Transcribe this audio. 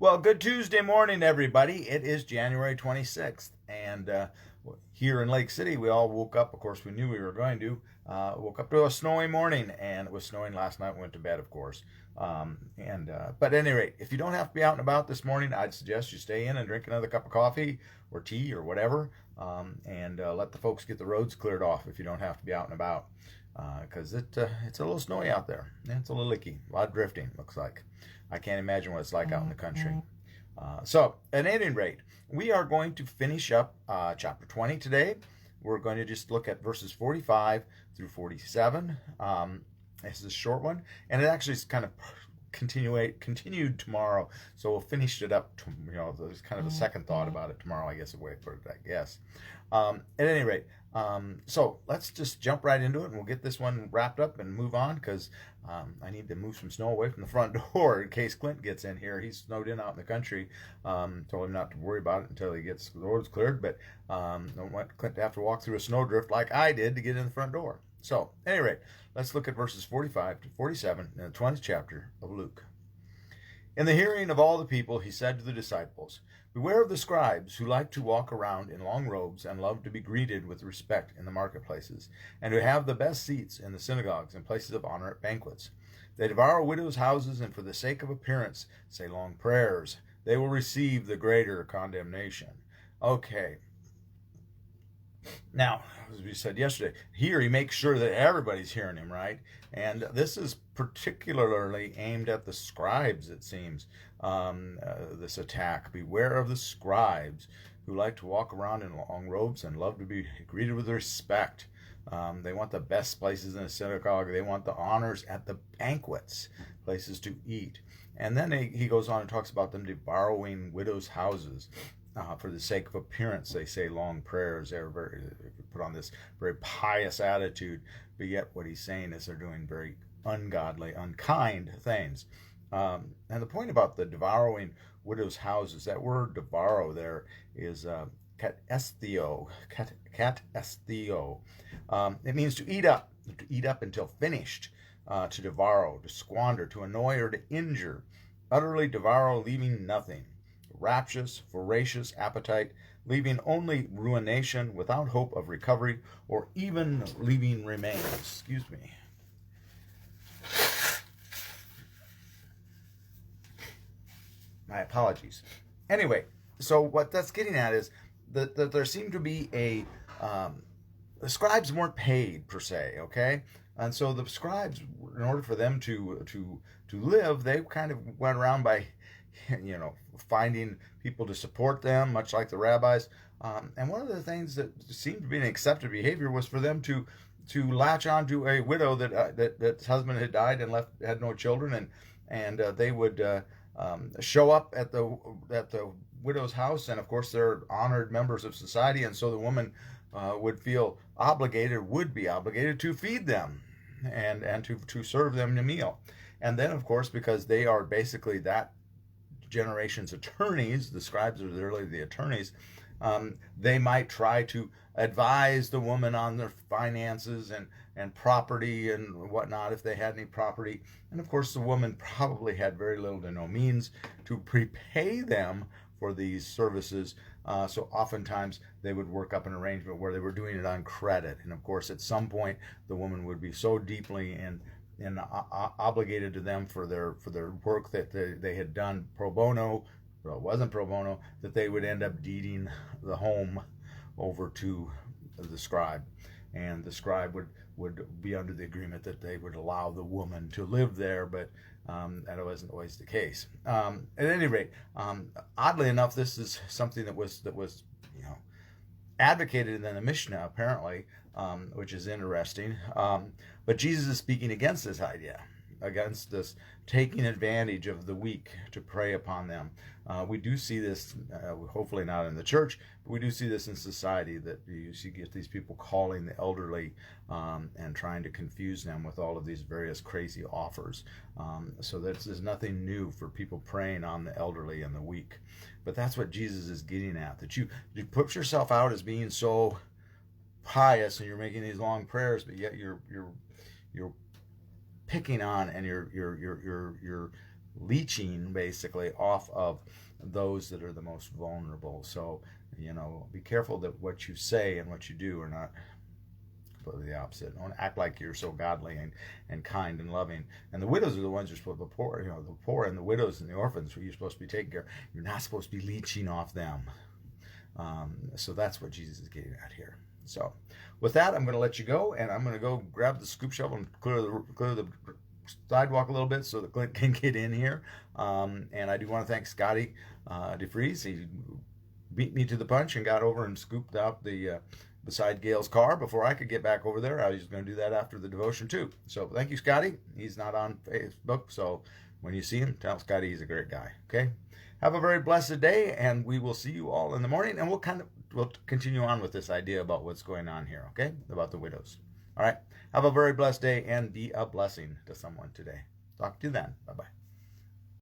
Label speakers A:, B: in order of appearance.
A: Well, good Tuesday morning, everybody. It is January 26th, and here in Lake City, we all woke up. Of course, we knew we were going to. Woke up to a snowy morning, and it was snowing last night. Went to bed, of course. But at any rate, if you don't have to be out and about this morning, I'd suggest you stay in and drink another cup of coffee or tea or whatever, and let the folks get the roads cleared off if you don't have to be out and about, because it's a little snowy out there. And it's a little icky, a lot of drifting, looks like. I can't imagine what it's like out in the country. So, at any rate, we are going to finish up chapter 20 today. We're going to just look at verses 45 through 47. This is a short one, and it actually is kind of continued tomorrow. So we'll finish it up. There's kind of a second thought about it tomorrow. I guess a way to put it. I guess. At any rate, so let's just jump right into it, and we'll get this one wrapped up and move on, because I need to move some snow away from the front door in case Clint gets in here. He's snowed in out in the country. Told him not to worry about it until he gets the roads cleared, but don't want Clint to have to walk through a snowdrift like I did to get in the front door. So, at any rate, let's look at verses 45 to 47 in the 20th chapter of Luke. In the hearing of all the people, he said to the disciples, "Beware of the scribes who like to walk around in long robes and love to be greeted with respect in the marketplaces, and who have the best seats in the synagogues and places of honor at banquets. They devour widows' houses, and for the sake of appearance say long prayers. They will receive the greater condemnation." Okay. Now, as we said yesterday, here he makes sure that everybody's hearing him, right? And this is particularly aimed at the scribes, it seems, this attack. Beware of the scribes who like to walk around in long robes and love to be greeted with respect. They want the best places in the synagogue. They want the honors at the banquets, places to eat. And then he goes on and talks about them devouring widows' houses. For the sake of appearance, they say long prayers. They're put on this very pious attitude, but yet what he's saying is they're doing very ungodly, unkind things. And the point about the devouring widows' houses, that word devour there is katestheo. It means to eat up until finished, to devour, to squander, to annoy, or to injure. Utterly devour, leaving nothing. Rapturous, voracious appetite, leaving only ruination without hope of recovery, or even leaving remains. Excuse me. My apologies. Anyway, so what that's getting at is that there seemed to be the scribes weren't paid per se, okay? And so the scribes, in order for them to live, they kind of went around by finding people to support them, much like the rabbis. And one of the things that seemed to be an accepted behavior was for them to latch onto a widow that's husband had died and had no children, and they would show up at the widow's house, and of course they're honored members of society, and so the woman would be obligated to feed them and to serve them a meal. And then, of course, because they are basically that generation's attorneys, the scribes are really the attorneys, they might try to advise the woman on their finances and property and whatnot, if they had any property. And of course the woman probably had very little to no means to prepay them for these services, so oftentimes they would work up an arrangement where they were doing it on credit. And of course at some point the woman would be so deeply obligated to them for their work that they had done pro bono, well, it wasn't pro bono, that they would end up deeding the home over to the scribe, and the scribe would be under the agreement that they would allow the woman to live there, but that wasn't always the case. At any rate, oddly enough, this is something that was advocated in the Mishnah, apparently, which is interesting. But Jesus is speaking against this idea, against this taking advantage of the weak to prey upon them. We do see this, hopefully not in the church, but we do see this in society, that you get these people calling the elderly and trying to confuse them with all of these various crazy offers. So there's nothing new for people preying on the elderly and the weak. But that's what Jesus is getting at, that you put yourself out as being so pious and you're making these long prayers, but yet you're picking on and you're leeching basically off of those that are the most vulnerable. So, be careful that what you say and what you do are not completely the opposite. Don't act like you're so godly and kind and loving. And the widows are the ones you're supposed to, the poor and the widows and the orphans who you're supposed to be taking care of. You're not supposed to be leeching off them. So that's what Jesus is getting at here. So with that, I'm going to let you go, and I'm going to go grab the scoop shovel and clear the sidewalk a little bit so that Clint can get in here. And I do want to thank Scotty DeFries. He beat me to the punch and got over and scooped out beside Gail's car before I could get back over there. I was going to do that after the devotion too. So thank you, Scotty. He's not on Facebook, so when you see him, tell Scotty he's a great guy. Okay. Have a very blessed day, and we will see you all in the morning, and we'll continue on with this idea about what's going on here, okay, about the widows. All right. Have a very blessed day, and be a blessing to someone today. Talk to you then. Bye-bye.